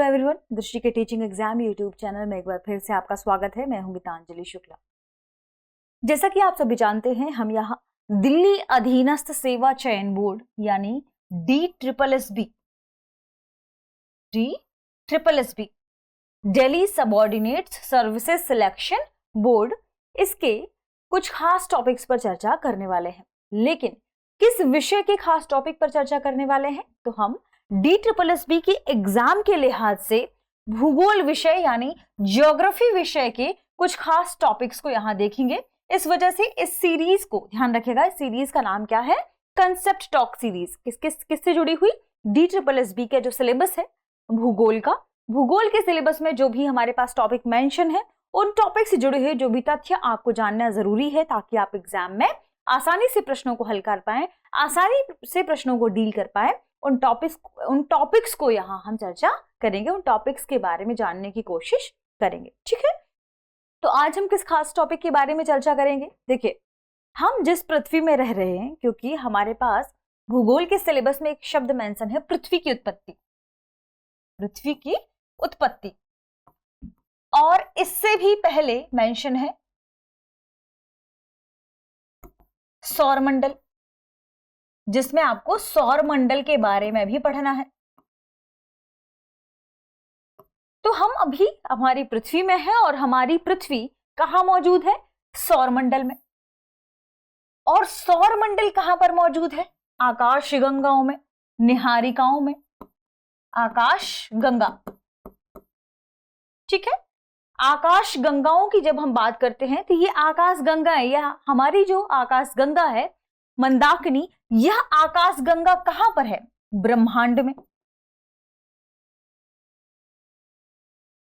Everyone, दृष्टि के teaching exam YouTube channel में एक बार फिर से आपका स्वागत है। मैं हूं गीतांजलि शुक्ला। जैसा कि आप सभी जानते हैं, हम यहाँ दिल्ली अधीनस्थ सेवा चयन बोर्ड यानी DSSB Delhi subordinates services selection board, इसके कुछ खास टॉपिक्स पर चर्चा करने वाले हैं। लेकिन किस विषय के खास टॉपिक पर चर्चा करने वाले हैं, तो हम DSSB की एग्जाम के लिहाज से भूगोल विषय यानी ज्योग्राफी विषय के कुछ खास टॉपिक्स को यहां देखेंगे। इस वजह से इस सीरीज को ध्यान रखिएगा, इस सीरीज का नाम क्या है? Concept talk series. किससे जुड़ी हुई? DSSB का जो सिलेबस है भूगोल का, भूगोल के सिलेबस में जो भी हमारे पास टॉपिक मेंशन है, उन टॉपिक से जुड़े हुए जो भी तथ्य आपको जानना जरूरी है, ताकि आप एग्जाम में आसानी से प्रश्नों को हल कर पाए, आसानी से प्रश्नों को डील कर पाए। उन टॉपिक्स को यहाँ हम चर्चा करेंगे, उन टॉपिक्स के बारे में जानने की कोशिश करेंगे। ठीक है, तो आज हम किस खास टॉपिक के बारे में चर्चा करेंगे? देखिए, हम जिस पृथ्वी में रह रहे हैं, क्योंकि हमारे पास भूगोल के सिलेबस में एक शब्द मेंशन है, पृथ्वी की उत्पत्ति। पृथ्वी की उत्पत्ति, और इससे भी पहले मेंशन है सौरमंडल, जिसमें आपको सौर मंडल के बारे में भी पढ़ना है। तो हम अभी हमारी पृथ्वी में है, और हमारी पृथ्वी कहां मौजूद है? सौरमंडल में। और सौरमंडल कहां पर मौजूद है? आकाश गंगाओं में, निहारिकाओं में, आकाश गंगा। ठीक है, आकाश गंगाओं की जब हम बात करते हैं, तो ये आकाश गंगा है, यह हमारी जो आकाश गंगा है मंदाकिनी, यह आकाश गंगा कहां पर है? ब्रह्मांड में।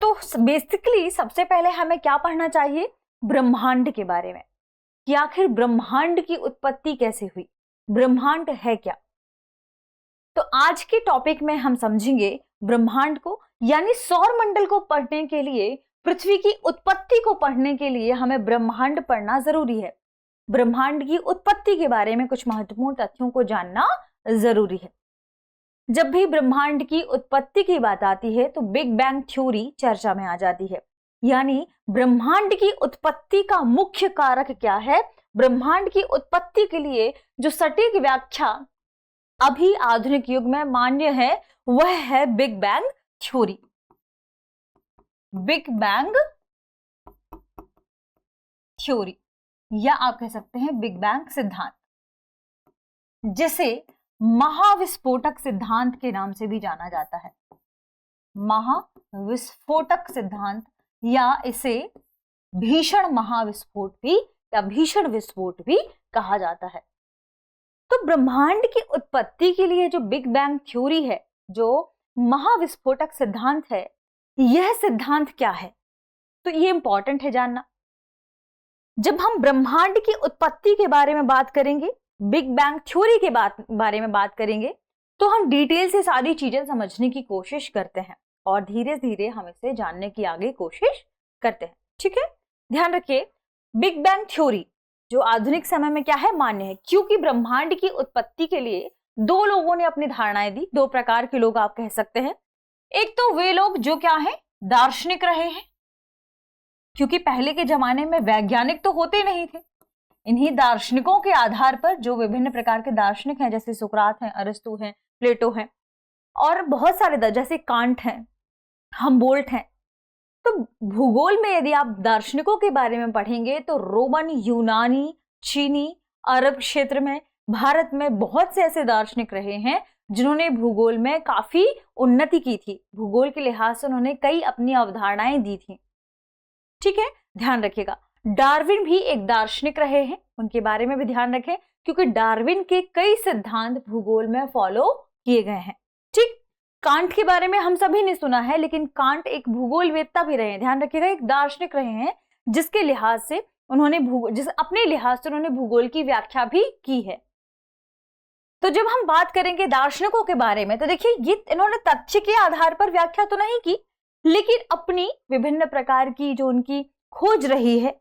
तो बेसिकली सबसे पहले हमें क्या पढ़ना चाहिए? ब्रह्मांड के बारे में, कि आखिर ब्रह्मांड की उत्पत्ति कैसे हुई, ब्रह्मांड है क्या। तो आज के टॉपिक में हम समझेंगे ब्रह्मांड को, यानी सौरमंडल को पढ़ने के लिए, पृथ्वी की उत्पत्ति को पढ़ने के लिए हमें ब्रह्मांड पढ़ना जरूरी है। ब्रह्मांड की उत्पत्ति के बारे में कुछ महत्वपूर्ण तथ्यों को जानना जरूरी है। जब भी ब्रह्मांड की उत्पत्ति की बात आती है, तो बिग बैंग थ्योरी चर्चा में आ जाती है। यानी ब्रह्मांड की उत्पत्ति का मुख्य कारक क्या है? ब्रह्मांड की उत्पत्ति के लिए जो सटीक व्याख्या अभी आधुनिक युग में मान्य है, वह है big bang theory, big bang theory, या आप कह सकते हैं बिग बैंग सिद्धांत, जिसे महाविस्फोटक सिद्धांत के नाम से भी जाना जाता है। महाविस्फोटक सिद्धांत, या इसे भीषण महाविस्फोट भी या भीषण विस्फोट भी कहा जाता है। तो ब्रह्मांड की उत्पत्ति के लिए जो बिग बैंग थ्योरी है, जो महाविस्फोटक सिद्धांत है, यह सिद्धांत क्या है? तो ये इंपॉर्टेंट है जानना। जब हम ब्रह्मांड की उत्पत्ति के बारे में बात करेंगे, बिग बैंग थ्योरी के बारे में बात करेंगे, तो हम डिटेल से सारी चीजें समझने की कोशिश करते हैं, और धीरे धीरे हम इसे जानने की आगे कोशिश करते हैं। ठीक है, ध्यान रखिए, बिग बैंग थ्योरी जो आधुनिक समय में क्या है? मान्य है, क्योंकि ब्रह्मांड की उत्पत्ति के लिए दो लोगों ने अपनी धारणाएं दी। दो प्रकार के लोग आप कह सकते हैं। एक तो वे लोग जो क्या है? दार्शनिक रहे हैं, क्योंकि पहले के जमाने में वैज्ञानिक तो होते नहीं थे। इन्हीं दार्शनिकों के आधार पर जो विभिन्न प्रकार के दार्शनिक हैं, जैसे सुकरात हैं, अरिस्तु हैं, प्लेटो हैं, और बहुत सारे जैसे कांट हैं, हमबोल्ट हैं। तो भूगोल में यदि आप दार्शनिकों के बारे में पढ़ेंगे, तो रोमन, यूनानी, चीनी, अरब क्षेत्र में, भारत में बहुत से ऐसे दार्शनिक रहे हैं जिन्होंने भूगोल में काफी उन्नति की थी। भूगोल के लिहाज से उन्होंने कई अपनी अवधारणाएं दी थी। ठीक है, ध्यान रखिएगा। डार्विन भी एक दार्शनिक रहे हैं, उनके बारे में भी ध्यान रखें, क्योंकि डार्विन के कई सिद्धांत भूगोल में फॉलो किए गए हैं। ठीक, कांट के बारे में हम सभी ने सुना है, लेकिन कांट एक भूगोलवेत्ता भी रहे हैं। ध्यान रखिएगा, एक दार्शनिक रहे हैं, जिसके लिहाज से उन्होंने अपने लिहाज से उन्होंने भूगोल की व्याख्या भी की है। तो जब हम बात करेंगे दार्शनिकों के बारे में, तो देखिए, ये इन्होंने तथ्य के आधार पर व्याख्या तो नहीं की, लेकिन अपनी विभिन्न प्रकार की जो उनकी खोज रही है,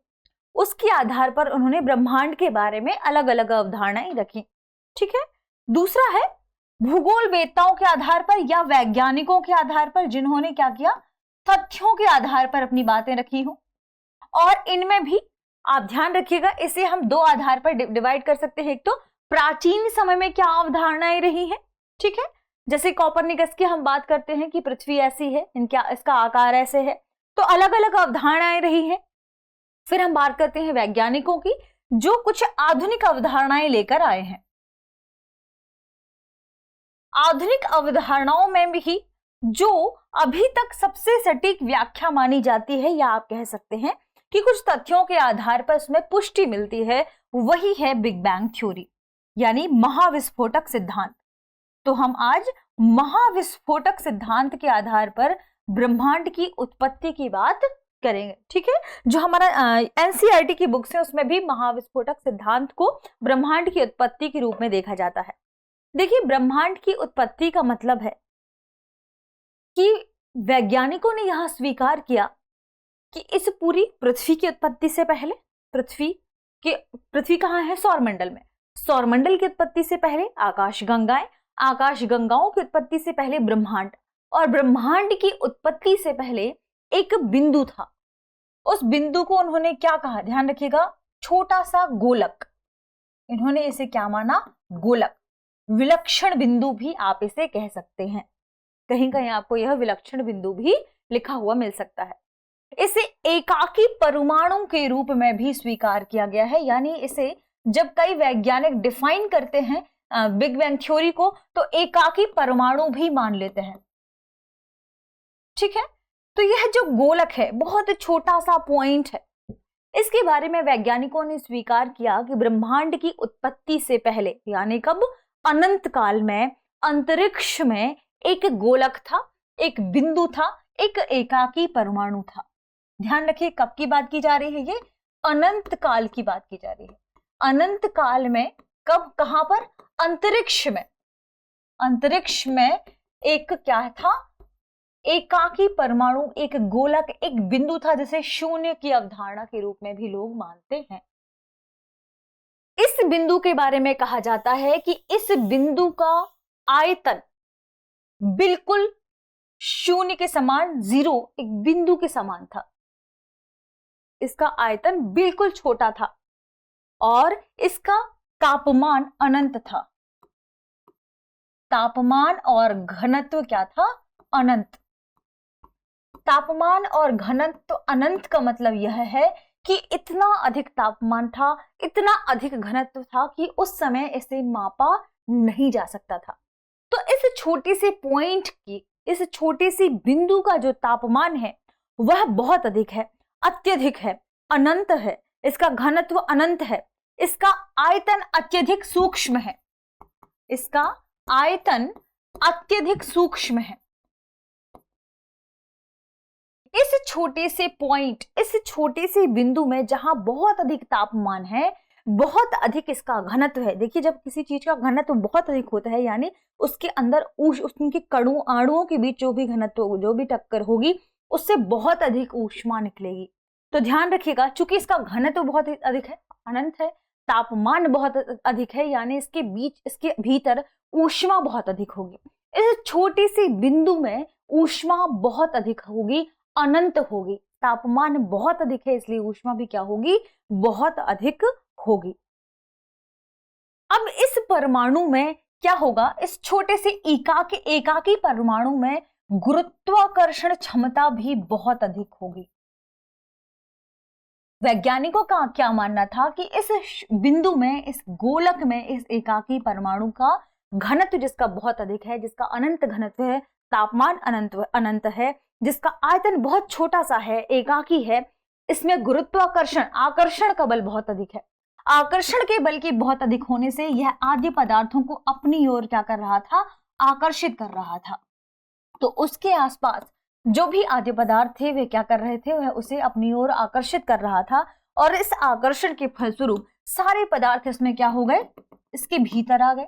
उसके आधार पर उन्होंने ब्रह्मांड के बारे में अलग अलग अवधारणाएं रखी। ठीक है, दूसरा है भूगोल वेत्ताओं के आधार पर या वैज्ञानिकों के आधार पर जिन्होंने क्या किया, तथ्यों के आधार पर अपनी बातें रखी हो। और इनमें भी आप ध्यान रखिएगा, इसे हम दो आधार पर डिवाइड कर सकते हैं। एक तो प्राचीन समय में क्या अवधारणाएं रही हैं, ठीक है, जैसे कोपरनिकस की हम बात करते हैं कि पृथ्वी ऐसी है, इसका आकार ऐसे है, तो अलग अलग अवधारणाएं रही हैं। फिर हम बात करते हैं वैज्ञानिकों की, जो कुछ आधुनिक अवधारणाएं लेकर आए हैं। आधुनिक अवधारणाओं में भी जो अभी तक सबसे सटीक व्याख्या मानी जाती है, या आप कह सकते हैं कि कुछ तथ्यों के आधार पर उसमें पुष्टि मिलती है, वही है बिग बैंग थ्योरी, यानी महाविस्फोटक सिद्धांत। तो हम आज महाविस्फोटक सिद्धांत के आधार पर ब्रह्मांड की उत्पत्ति की बात करेंगे, ठीक है। जो हमारा एनसीईआरटी की बुक्स है उसमें भी महाविस्फोटक सिद्धांत को ब्रह्मांड की उत्पत्ति के रूप में देखा जाता है। देखिए, ब्रह्मांड की उत्पत्ति का मतलब है कि वैज्ञानिकों ने यह स्वीकार किया कि इस पूरी पृथ्वी की उत्पत्ति से पहले, पृथ्वी कहाँ है, सौरमंडल में, सौरमंडल की उत्पत्ति से पहले आकाशगंगाएं, आकाशगंगाओं की उत्पत्ति से पहले ब्रह्मांड, और ब्रह्मांड की उत्पत्ति से पहले एक बिंदु था। उस बिंदु को उन्होंने क्या कहा, ध्यान रखिएगा, छोटा सा गोलक। इन्होंने इसे क्या माना, गोलक। विलक्षण बिंदु भी आप इसे कह सकते हैं, कहीं कहीं आपको यह विलक्षण बिंदु भी लिखा हुआ मिल सकता है। इसे एकाकी परमाणु के रूप में भी स्वीकार किया गया है, यानी इसे जब कई वैज्ञानिक डिफाइन करते हैं बिग बैंग थ्योरी को, तो एकाकी परमाणु भी मान लेते हैं, ठीक है। तो यह जो गोलक है बहुत छोटा सा पॉइंट है। इसके बारे में वैज्ञानिकों ने स्वीकार किया कि ब्रह्मांड की उत्पत्ति से पहले, यानी कब, अनंत काल में अंतरिक्ष में एक गोलक था, एक बिंदु था, एक एकाकी परमाणु था। ध्यान रखिए, कब की बात की जा रही है, ये अनंत काल की बात की जा रही है। अनंत काल में कब, कहां पर, अंतरिक्ष में। अंतरिक्ष में एक क्या था, एकाकी परमाणु, एक गोलक, एक बिंदु था, जिसे शून्य की अवधारणा के रूप में भी लोग मानते हैं। इस बिंदु के बारे में कहा जाता है कि इस बिंदु का आयतन बिल्कुल शून्य के समान, जीरो, एक बिंदु के समान था। इसका आयतन बिल्कुल छोटा था और इसका तापमान अनंत था। तापमान और घनत्व क्या था, अनंत। तापमान और घनत्व अनंत का मतलब यह है कि इतना अधिक तापमान था, इतना अधिक घनत्व था कि उस समय इसे मापा नहीं जा सकता था। तो इस छोटी सी पॉइंट की, इस छोटी सी बिंदु का जो तापमान है वह बहुत अधिक है, अत्यधिक है, अनंत है। इसका घनत्व अनंत है, इसका आयतन अत्यधिक सूक्ष्म है, इसका आयतन अत्यधिक सूक्ष्म है। इस छोटे से पॉइंट, इस छोटे से बिंदु में जहां बहुत अधिक तापमान है, बहुत अधिक इसका घनत्व है। देखिए, जब किसी चीज का घनत्व बहुत अधिक होता है, यानी उसके अंदर उसके अणुओं के बीच जो भी घनत्व, जो भी टक्कर होगी, उससे बहुत अधिक ऊष्मा निकलेगी। तो ध्यान रखिएगा, चूंकि इसका घनत्व बहुत अधिक है, अनंत है, तापमान बहुत अधिक है, यानी इसके बीच, इसके भीतर ऊष्मा बहुत अधिक होगी। इस छोटी सी बिंदु में ऊष्मा बहुत अधिक होगी, अनंत होगी। तापमान बहुत अधिक है, इसलिए ऊष्मा भी क्या होगी, बहुत अधिक होगी। अब इस परमाणु में क्या होगा, इस छोटे से एकाकी परमाणु में गुरुत्वाकर्षण क्षमता भी बहुत अधिक होगी। वैज्ञानिकों का क्या मानना था कि इस बिंदु में, इस गोलक में, इस एकाकी परमाणु का घनत्व जिसका बहुत अधिक है, जिसका अनंत घनत्व है, तापमान अनंत है, जिसका आयतन बहुत छोटा सा है, एकाकी है, इसमें गुरुत्वाकर्षण, आकर्षण का बल बहुत अधिक है। आकर्षण के बल के बहुत अधिक होने से यह आद्य पदार्थों को अपनी ओर क्या कर रहा था, आकर्षित कर रहा था। तो उसके आसपास जो भी आद्य पदार्थ थे वे क्या कर रहे थे, वह उसे अपनी ओर आकर्षित कर रहा था, और इस आकर्षण के फलस्वरूप सारे पदार्थ इसमें क्या हो गए, इसके भीतर आ गए।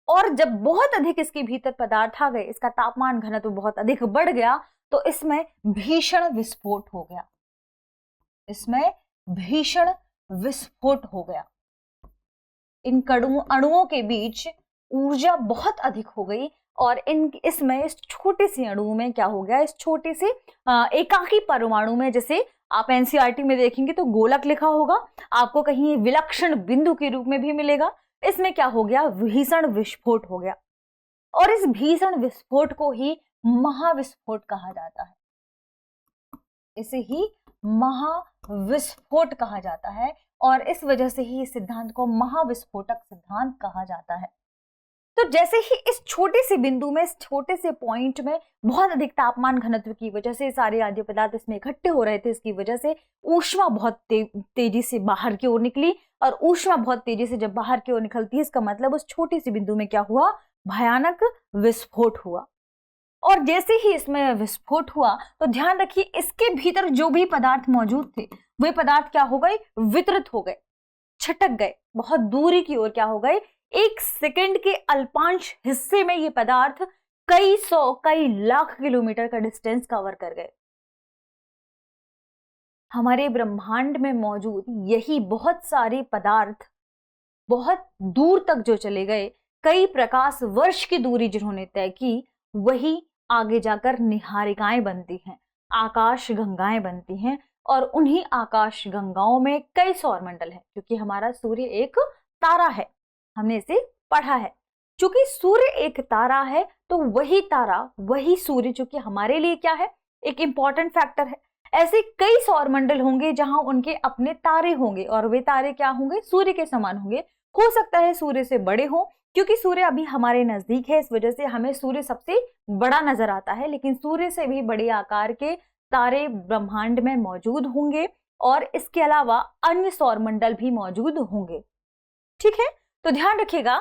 और जब बहुत अधिक इसके भीतर पदार्थ आ गए, इसका तापमान घनत्व बहुत अधिक बढ़ गया, तो इसमें भीषण विस्फोट हो गया, इसमें भीषण विस्फोट हो गया। इन अणुओं के बीच ऊर्जा बहुत अधिक हो गई और इसमें इस छोटे से अणु में क्या हो गया, इस छोटे से एकाकी परमाणु में, जैसे आप एनसीईआरटी में देखेंगे तो गोलक लिखा होगा, आपको कहीं विलक्षण बिंदु के रूप में भी मिलेगा। इसमें क्या हो गया, भीषण विस्फोट हो गया और इस भीषण विस्फोट को ही महाविस्फोट कहा जाता है। इसे ही महाविस्फोट कहा जाता है और इस वजह से ही इस सिद्धांत को महाविस्फोटक सिद्धांत कहा जाता है। तो जैसे ही इस छोटे से बिंदु में, इस छोटे से पॉइंट में बहुत अधिक तापमान घनत्व की वजह से सारे आद्य पदार्थ इसमें इकट्ठे हो रहे थे, इसकी वजह से ऊष्मा बहुत तेजी से बाहर की ओर निकली और ऊष्मा बहुत तेजी से जब बाहर की ओर निकलती है, इसका मतलब उस छोटे से बिंदु में क्या हुआ, भयानक विस्फोट हुआ। और जैसे ही इसमें विस्फोट हुआ तो ध्यान रखिए इसके भीतर जो भी पदार्थ मौजूद थे वे पदार्थ क्या हो गए, वितरित हो गए, छटक गए, बहुत दूरी की ओर क्या हो गए, 1 सेकंड के अल्पांश हिस्से में ये पदार्थ कई सौ, कई लाख किलोमीटर का डिस्टेंस कवर कर गए। हमारे ब्रह्मांड में मौजूद यही बहुत सारे पदार्थ बहुत दूर तक जो चले गए, कई प्रकाश वर्ष की दूरी जिन्होंने तय की, वही आगे जाकर निहारिकाएं बनती हैं, आकाश गंगाएं बनती हैं और उन्हीं आकाश गंगाओं में कई सौरमंडल है, क्योंकि हमारा सूर्य एक तारा है, हमने इसे पढ़ा है। चूंकि सूर्य एक तारा है तो वही तारा, वही सूर्य चूंकि हमारे लिए क्या है, एक इंपॉर्टेंट फैक्टर है। ऐसे कई सौरमंडल होंगे जहां उनके अपने तारे होंगे और वे तारे क्या होंगे, सूर्य के समान होंगे। हो सकता है सूर्य से बड़े हों, क्योंकि सूर्य अभी हमारे नजदीक है, इस वजह से हमें सूर्य सबसे बड़ा नजर आता है, लेकिन सूर्य से भी बड़े आकार के तारे ब्रह्मांड में मौजूद होंगे और इसके अलावा अन्य सौरमंडल भी मौजूद होंगे। ठीक है, तो ध्यान रखिएगा,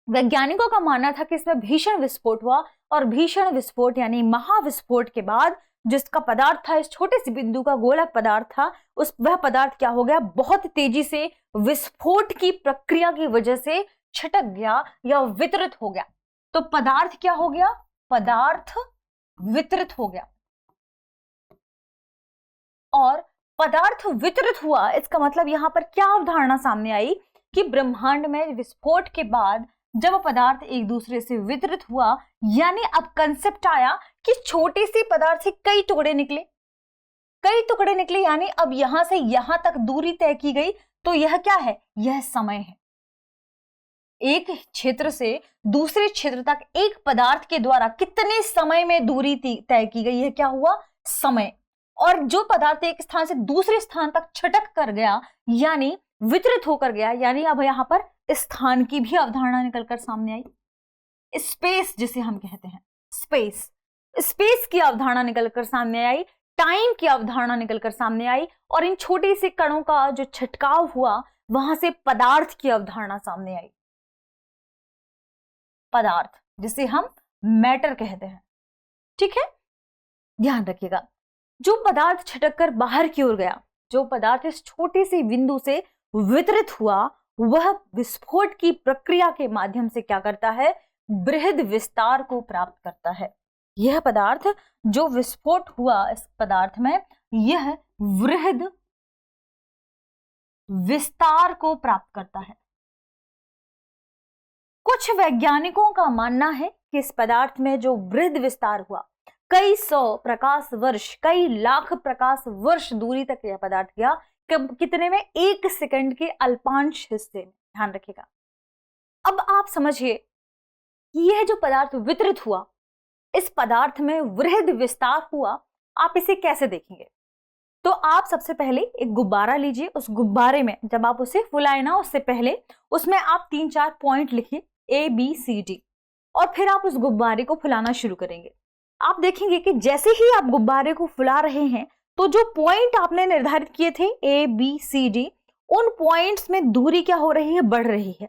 वैज्ञानिकों का मानना था कि इसमें भीषण विस्फोट हुआ और भीषण विस्फोट यानी महाविस्फोट के बाद जिसका पदार्थ था, इस छोटे से बिंदु का गोलक पदार्थ था, वह पदार्थ क्या हो गया, बहुत तेजी से विस्फोट की प्रक्रिया की वजह से छटक गया या वितरित हो गया। तो पदार्थ क्या हो गया, पदार्थ वितरित हो गया। और पदार्थ वितरित हुआ, इसका मतलब यहां पर क्या अवधारणा सामने आई कि ब्रह्मांड में विस्फोट के बाद जब पदार्थ एक दूसरे से वितरित हुआ, यानी अब कंसेप्ट आया कि छोटे से पदार्थ से कई टुकड़े निकले, कई टुकड़े निकले, यानी अब यहां से यहां तक दूरी तय की गई। तो यह क्या है, यह समय है। एक क्षेत्र से दूसरे क्षेत्र तक एक पदार्थ के द्वारा कितने समय में दूरी तय की गई, यह क्या हुआ, समय। और जो पदार्थ एक स्थान से दूसरे स्थान तक छटक कर गया यानी वितरित होकर गया, यानी अब यहां पर स्थान की भी अवधारणा निकलकर सामने आई, स्पेस जिसे हम कहते हैं, स्पेस, स्पेस की अवधारणा निकलकर सामने आई, टाइम की अवधारणा निकलकर सामने आई और इन छोटे से कणों का जो छटकाव हुआ वहां से पदार्थ की अवधारणा सामने आई, पदार्थ जिसे हम मैटर कहते हैं। ठीक है, ध्यान रखिएगा, जो पदार्थ छटककर बाहर की ओर गया, जो पदार्थ इस छोटे से बिंदु से वितरित हुआ, वह विस्फोट की प्रक्रिया के माध्यम से क्या करता है, बृहद विस्तार को प्राप्त करता है। यह पदार्थ जो विस्फोट हुआ इस पदार्थ में, यह बृहद विस्तार को प्राप्त करता है। कुछ वैज्ञानिकों का मानना है कि इस पदार्थ में जो बृहद विस्तार हुआ, कई सौ प्रकाश वर्ष, कई लाख प्रकाश वर्ष दूरी तक यह पदार्थ गया, कितने में, 1 सेकंड के अल्पांश हिस्से में। ध्यान रखिएगा। अब आप समझिए कि यह जो पदार्थ वितरित हुआ, इस पदार्थ में बृहद विस्तार हुआ, आप इसे कैसे देखेंगे। तो आप सबसे पहले एक गुब्बारा लीजिए, उस गुब्बारे में जब आप उसे फुलाए ना, उससे पहले उसमें आप 3-4 पॉइंट लिखिए ABCD और फिर आप उस गुब्बारे को फुलाना शुरू करेंगे। आप देखेंगे कि जैसे ही आप गुब्बारे को फुला रहे हैं तो जो पॉइंट आपने निर्धारित किए थे ABCD, उन पॉइंट्स में दूरी क्या हो रही है, बढ़ रही है।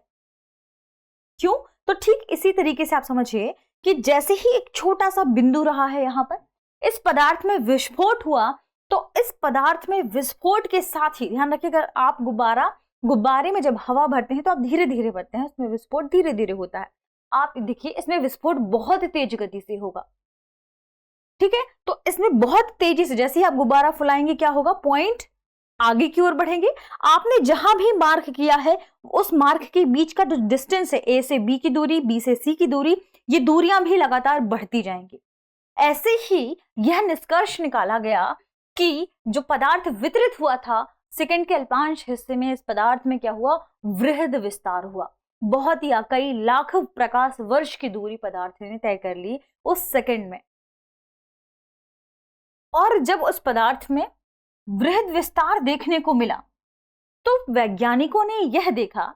क्यों, तो ठीक इसी तरीके से आप समझिए कि जैसे ही एक छोटा सा बिंदु रहा है यहां पर, इस पदार्थ में विस्फोट हुआ, तो इस पदार्थ में विस्फोट के साथ ही, ध्यान रखिएगा, आप गुब्बारे में जब हवा भरते हैं तो आप धीरे धीरे भरते हैं, उसमें विस्फोट धीरे धीरे होता है। आप देखिए इसमें विस्फोट बहुत तेज गति से होगा। ठीक है, तो इसमें बहुत तेजी से जैसे ही आप गुब्बारा फुलाएंगे क्या होगा, पॉइंट आगे की ओर बढ़ेंगे। आपने जहां भी मार्क किया है उस मार्क के बीच का जो डिस्टेंस है, ए से बी की दूरी, बी से सी की दूरी, ये दूरियां भी लगातार बढ़ती जाएंगी। ऐसे ही यह निष्कर्ष निकाला गया कि जो पदार्थ वितरित हुआ था सेकंड के अल्पांश हिस्से में, इस पदार्थ में क्या हुआ, वृहद विस्तार हुआ। बहुत या कई लाख प्रकाश वर्ष की दूरी पदार्थ ने तय कर ली उस सेकंड में। और जब उस पदार्थ में वृहद विस्तार देखने को मिला तो वैज्ञानिकों ने यह देखा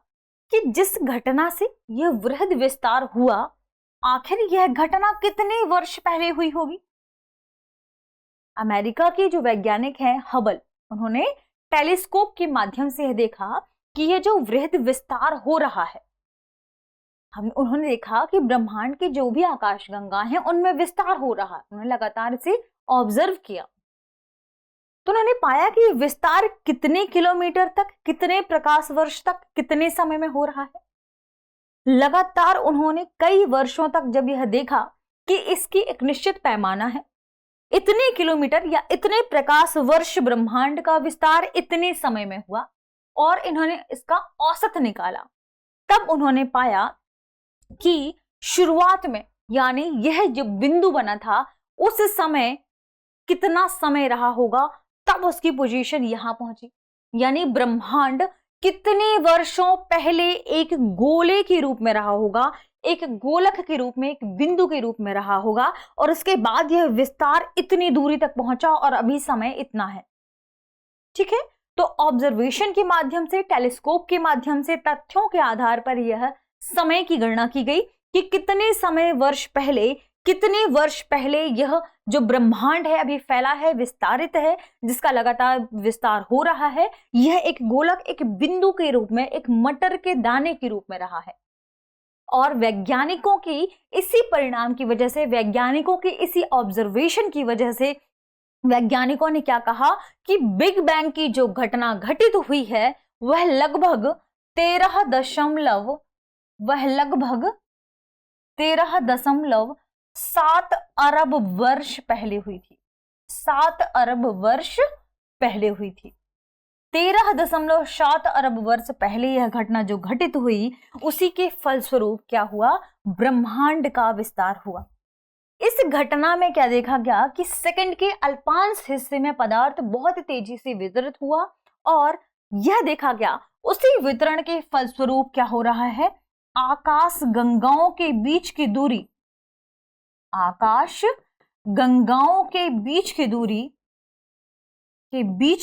कि जिस घटना से यह वृहद विस्तार हुआ, आखिर यह घटना कितने वर्ष पहले हुई होगी। अमेरिका के जो वैज्ञानिक हैं हबल, उन्होंने टेलीस्कोप के माध्यम से यह देखा कि यह जो वृहद विस्तार हो रहा है, उन्होंने देखा कि ब्रह्मांड के जो भी आकाशगंगा हैं उनमें विस्तार हो रहा है। उन्होंने लगातार इसे ऑब्जर्व किया तो उन्होंने पाया कि विस्तार कितने किलोमीटर तक, कितने प्रकाश वर्ष तक, कितने समय में हो रहा है। लगातार उन्होंने कई वर्षों तक जब यह देखा कि इसकी एक निश्चित पैमाना है, इतने किलोमीटर या इतने प्रकाश वर्ष ब्रह्मांड का विस्तार इतने समय में हुआ, और इन्होंने इसका औसत निकाला, तब उन्होंने पाया कि शुरुआत में यानी यह जो बिंदु बना था उस समय कितना समय रहा होगा, तब उसकी पोजीशन यहां पहुंची। यानी ब्रह्मांड कितने वर्षों पहले एक गोले के रूप में रहा होगा, एक गोलक के रूप में, एक बिंदु के रूप में रहा होगा, और उसके बाद यह विस्तार इतनी दूरी तक पहुंचा और अभी समय इतना है। ठीक है, तो ऑब्जर्वेशन के माध्यम से, टेलीस्कोप के माध्यम से, तथ्यों के आधार पर यह समय की गणना की गई कि कितने समय वर्ष पहले, कितने वर्ष पहले यह जो ब्रह्मांड है अभी फैला है, विस्तारित है, जिसका लगातार विस्तार हो रहा है, यह एक गोलक, एक बिंदु के रूप में, एक मटर के दाने के रूप में रहा है। और वैज्ञानिकों की इसी परिणाम की वजह से, वैज्ञानिकों की इसी ऑब्जर्वेशन की वजह से वैज्ञानिकों ने क्या कहा कि बिग बैंग की जो घटना घटित हुई है वह लगभग 13.7 अरब वर्ष पहले हुई थी। 7 अरब वर्ष पहले हुई थी। 13.7 अरब वर्ष पहले यह घटना जो घटित हुई, उसी के फलस्वरूप क्या हुआ, ब्रह्मांड का विस्तार हुआ। इस घटना में क्या देखा गया कि सेकंड के अल्पांश हिस्से में पदार्थ बहुत तेजी से वितरित हुआ, और यह देखा गया उसी वितरण के फलस्वरूप क्या हो रहा है, आकाश गंगाओं के बीच की दूरी, आकाश गंगाओं के बीच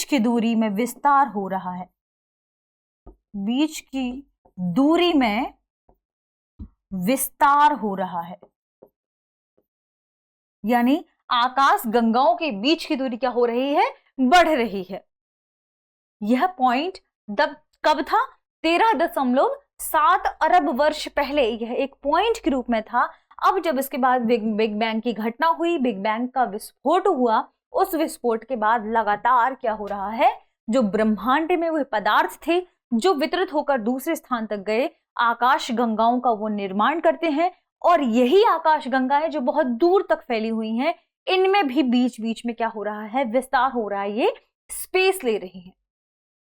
की दूरी में विस्तार हो रहा है। बीच की दूरी में विस्तार हो रहा है, यानी आकाश गंगाओं के बीच की दूरी क्या हो रही है, बढ़ रही है। यह पॉइंट कब था, 13.7 अरब वर्ष पहले यह एक पॉइंट के रूप में था। अब जब इसके बाद बिग बैंग की घटना हुई, बिग बैंग का विस्फोट हुआ, उस विस्फोट के बाद लगातार क्या हो रहा है, जो ब्रह्मांड में वह पदार्थ थे जो वितरित होकर दूसरे स्थान तक गए, आकाश गंगाओं का वो निर्माण करते हैं, और यही आकाश गंगाएं जो बहुत दूर तक फैली हुई हैं, इनमें भी बीच बीच में क्या हो रहा है, विस्तार हो रहा है, ये स्पेस ले रही हैं।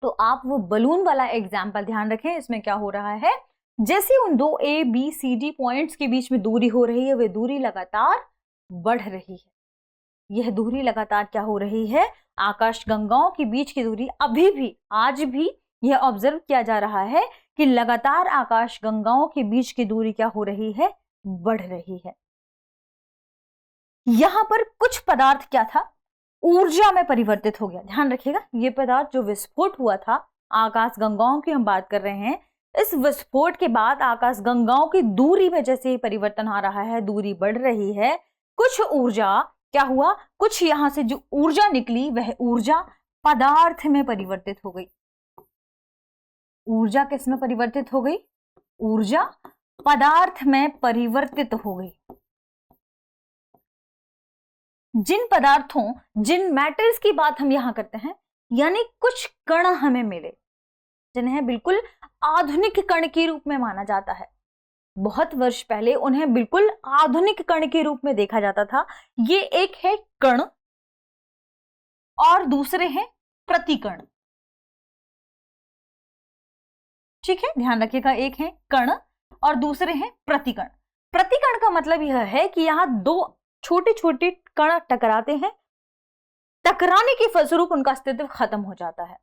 तो आप वो बलून वाला एग्जाम्पल ध्यान रखें, इसमें क्या हो रहा है, जैसे उन दो A B C D points के बीच में दूरी हो रही है, वह दूरी लगातार बढ़ रही है। यह दूरी लगातार क्या हो रही है, आकाश गंगाओं के बीच की दूरी अभी भी, आज भी यह ऑब्जर्व किया जा रहा है कि लगातार आकाश गंगाओं के बीच की दूरी क्या हो रही है, बढ़ रही है। यहां पर कुछ पदार्थ क्या था, ऊर्जा में परिवर्तित हो गया। ध्यान रखिएगा, यह पदार्थ जो विस्फोट हुआ था, आकाश गंगाओं की हम बात कर रहे हैं, इस विस्फोट के बाद आकाश गंगाओं की दूरी में जैसे ही परिवर्तन आ रहा है, दूरी बढ़ रही है, कुछ ऊर्जा क्या हुआ, कुछ यहां से जो ऊर्जा निकली वह ऊर्जा पदार्थ में परिवर्तित हो गई। ऊर्जा किस में परिवर्तित हो गई, ऊर्जा पदार्थ में परिवर्तित हो गई। जिन पदार्थों, जिन मैटर्स की बात हम यहां करते हैं, यानी कुछ कण हमें मिले जिन्हें बिल्कुल आधुनिक कण के रूप में माना जाता है। बहुत वर्ष पहले उन्हें बिल्कुल आधुनिक कण के रूप में देखा जाता था। ये एक है कण और दूसरे हैं प्रतिकण। ठीक है, ध्यान रखिएगा, एक है कण और दूसरे हैं प्रतिकण। प्रतिकण का मतलब यह है कि यहाँ दो छोटे छोटे कण टकराते हैं, टकराने के फलस्वरूप उनका अस्तित्व खत्म हो जाता है।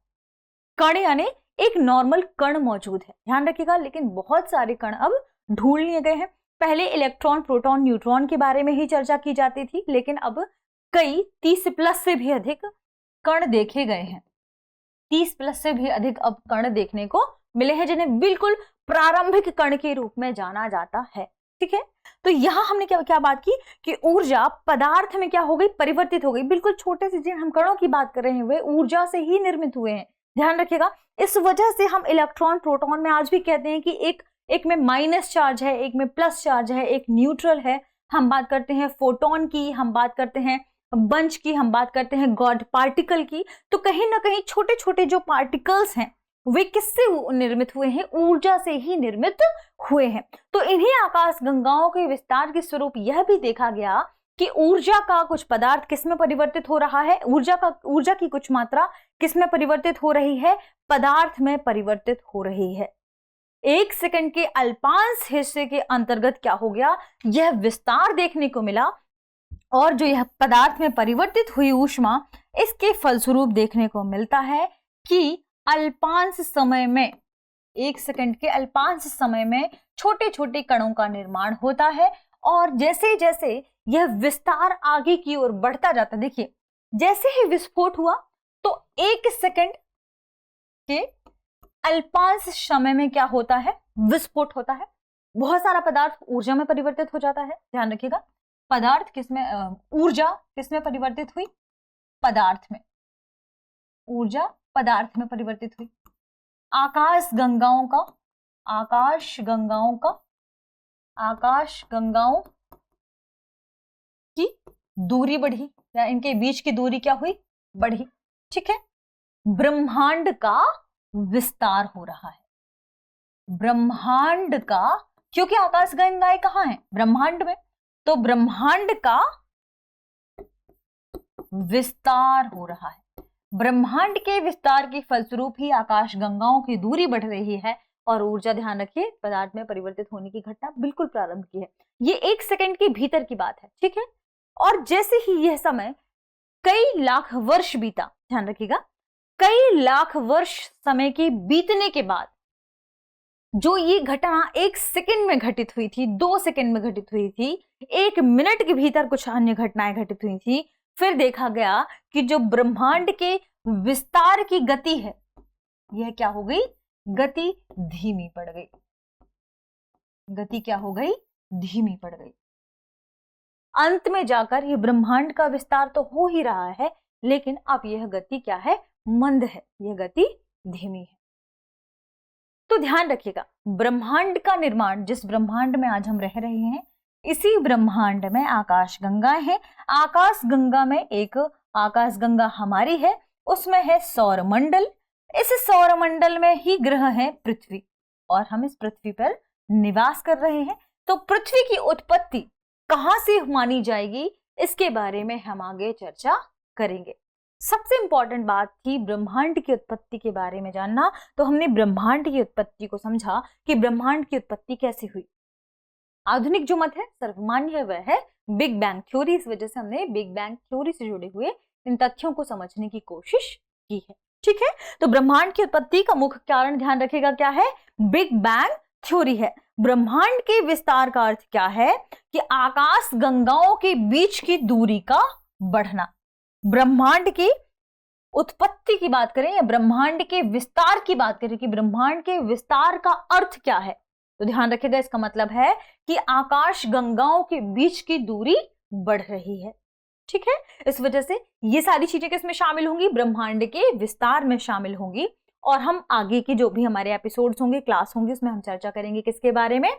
कण यानी एक नॉर्मल कण मौजूद है, ध्यान रखिएगा, लेकिन बहुत सारे कण अब ढूंढ लिए गए हैं। पहले इलेक्ट्रॉन, प्रोटॉन, न्यूट्रॉन के बारे में ही चर्चा की जाती थी, लेकिन अब कई 30+ से भी अधिक कण देखे गए हैं। 30+ से भी अधिक अब कण देखने को मिले हैं, जिन्हें बिल्कुल प्रारंभिक कण के रूप में जाना जाता है। ठीक है, तो यहां हमने क्या बात की कि ऊर्जा पदार्थ में क्या हो गई, परिवर्तित हो गई। बिल्कुल छोटे से जिन हम कणों की बात कर रहे हैं वे ऊर्जा से ही निर्मित हुए हैं, ध्यान रखिएगा। इस वजह से हम इलेक्ट्रॉन, प्रोटॉन में आज भी कहते हैं कि एक में माइनस चार्ज है, एक में प्लस चार्ज है, एक न्यूट्रल है। हम बात करते हैं फोटोन की, हम बात करते हैं बंच की, हम बात करते हैं गॉड पार्टिकल की। तो कहीं ना कहीं छोटे छोटे जो पार्टिकल्स हैं वे किससे निर्मित हुए हैं, ऊर्जा से ही निर्मित हुए हैं। तो इन्हीं आकाश गंगाओं के विस्तार के स्वरूप यह भी देखा गया कि ऊर्जा का कुछ पदार्थ किसमें परिवर्तित हो रहा है, ऊर्जा की कुछ मात्रा किसमें परिवर्तित हो रही है, पदार्थ में परिवर्तित हो रही है। 1 सेकंड के अल्पांश हिस्से के अंतर्गत क्या हो गया, यह विस्तार देखने को मिला, और जो यह पदार्थ में परिवर्तित हुई ऊष्मा, इसके फलस्वरूप देखने को मिलता है कि अल्पांश समय में, 1 सेकंड के अल्पांश समय में छोटे छोटे कणों का निर्माण होता है। और जैसे जैसे यह विस्तार आगे की ओर बढ़ता जाता, देखिए जैसे ही विस्फोट हुआ तो 1 सेकंड के अल्पांश समय में क्या होता है, विस्फोट होता है। बहुत सारा पदार्थ ऊर्जा में परिवर्तित हो जाता है, ध्यान रखिएगा। पदार्थ किसमें, ऊर्जा किसमें परिवर्तित हुई, पदार्थ में। ऊर्जा पदार्थ में परिवर्तित हुई। आकाश गंगाओं की दूरी बढ़ी, या इनके बीच की दूरी क्या हुई, बढ़ी। ठीक है, ब्रह्मांड का विस्तार हो रहा है। ब्रह्मांड का, क्योंकि आकाश गंगाएं कहां हैं, ब्रह्मांड में, तो ब्रह्मांड का विस्तार हो रहा है। ब्रह्मांड के विस्तार के फलस्वरूप ही आकाश गंगाओं की दूरी बढ़ रही है और ऊर्जा, ध्यान रखिए, पदार्थ में परिवर्तित होने की घटना बिल्कुल प्रारंभ की है। ये 1 सेकंड के भीतर की बात है, ठीक है। और जैसे ही यह समय कई लाख वर्ष बीता, ध्यान रखिएगा, कई लाख वर्ष समय के बीतने के बाद जो ये घटना 1 सेकंड में घटित हुई थी, 2 सेकंड में घटित हुई थी, 1 मिनट के भीतर कुछ अन्य घटनाएं घटित हुई थी, फिर देखा गया कि जो ब्रह्मांड के विस्तार की गति है, यह क्या हो गई, गति धीमी पड़ गई। गति क्या हो गई, धीमी पड़ गई। अंत में जाकर यह ब्रह्मांड का विस्तार तो हो ही रहा है, लेकिन अब यह गति क्या है, मंद है, यह गति धीमी है। तो ध्यान रखिएगा, ब्रह्मांड का निर्माण, जिस ब्रह्मांड में आज हम रह रहे हैं, इसी ब्रह्मांड में आकाश गंगा है। आकाश गंगा में एक आकाश गंगा हमारी है, उसमें है सौरमंडल। इस सौरमंडल में ही ग्रह है पृथ्वी, और हम इस पृथ्वी पर निवास कर रहे हैं। तो पृथ्वी की उत्पत्ति कहां से मानी जाएगी, इसके बारे में हम आगे चर्चा करेंगे। सबसे इंपॉर्टेंट बात थी ब्रह्मांड की उत्पत्ति के बारे में जानना। तो हमने ब्रह्मांड की उत्पत्ति को समझा कि ब्रह्मांड की उत्पत्ति कैसे हुई। आधुनिक जो मत है, सर्वमान्य है, वह है बिग बैंग थ्योरी। इस वजह से हमने बिग बैंग थ्योरी से जुड़े हुए इन तथ्यों को समझने की कोशिश की है, ठीक है। तो ब्रह्मांड की उत्पत्ति का मुख्य कारण, ध्यान रखिएगा, क्या है, बिग बैंग थ्योरी है। ब्रह्मांड के विस्तार का अर्थ क्या है कि आकाश गंगाओं के बीच की दूरी का बढ़ना। ब्रह्मांड की उत्पत्ति की बात करें या ब्रह्मांड के विस्तार की बात करें कि ब्रह्मांड के विस्तार का अर्थ क्या है, तो ध्यान रखिएगा, इसका मतलब है कि आकाश गंगाओं के बीच की दूरी बढ़ रही है, ठीक है। इस वजह से ये सारी चीजें किसमें शामिल होंगी, ब्रह्मांड के विस्तार में शामिल होंगी। और हम आगे की जो भी हमारे एपिसोड्स होंगे, क्लास होंगी, उसमें हम चर्चा करेंगे किसके बारे में,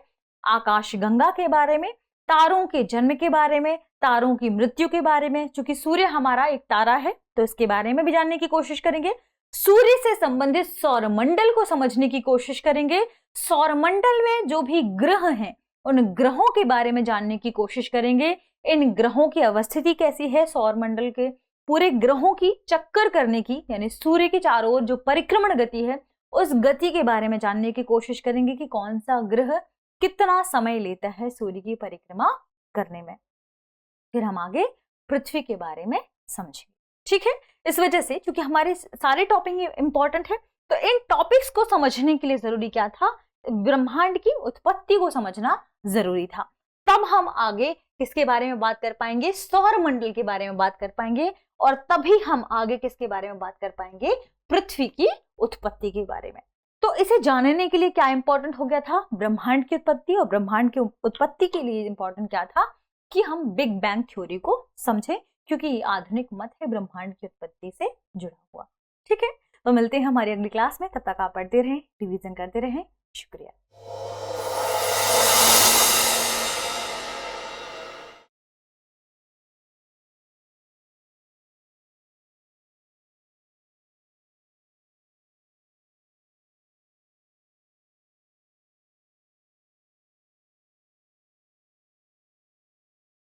आकाश गंगा के बारे में, तारों के जन्म के बारे में, तारों की मृत्यु के बारे में। चूंकि सूर्य हमारा एक तारा है, तो इसके बारे में भी जानने की कोशिश करेंगे। सूर्य से संबंधित सौरमंडल को समझने की कोशिश करेंगे। सौरमंडल में जो भी ग्रह हैं, उन ग्रहों के बारे में जानने की कोशिश करेंगे। इन ग्रहों की अवस्थिति कैसी है, सौरमंडल के पूरे ग्रहों की चक्कर करने की, यानी सूर्य के चारों ओर जो परिक्रमण गति है, उस गति के बारे में जानने की कोशिश करेंगे कि कौन सा ग्रह कितना समय लेता है सूर्य की परिक्रमा करने में। फिर हम आगे पृथ्वी के बारे में समझेंगे। ठीक है, इस वजह से क्योंकि हमारे सारे टॉपिक इंपॉर्टेंट है, तो इन टॉपिक्स को समझने के लिए जरूरी क्या था, ब्रह्मांड की उत्पत्ति को समझना जरूरी था। तब हम आगे किसके बारे में बात कर पाएंगे, सौर मंडल के बारे में बात कर पाएंगे, और तभी हम आगे किसके बारे में बात कर पाएंगे, पृथ्वी की उत्पत्ति के बारे में। तो इसे जानने के लिए क्या इंपॉर्टेंट हो गया था, ब्रह्मांड की उत्पत्ति, और ब्रह्मांड की उत्पत्ति के लिए इंपॉर्टेंट क्या था कि हम बिग बैंग थ्योरी को समझें, क्योंकि ये आधुनिक मत है ब्रह्मांड की उत्पत्ति से जुड़ा हुआ। ठीक है, तो मिलते हैं हमारी अगली क्लास में, तब तक आप पढ़ते रहें, रिवीजन करते रहें। शुक्रिया।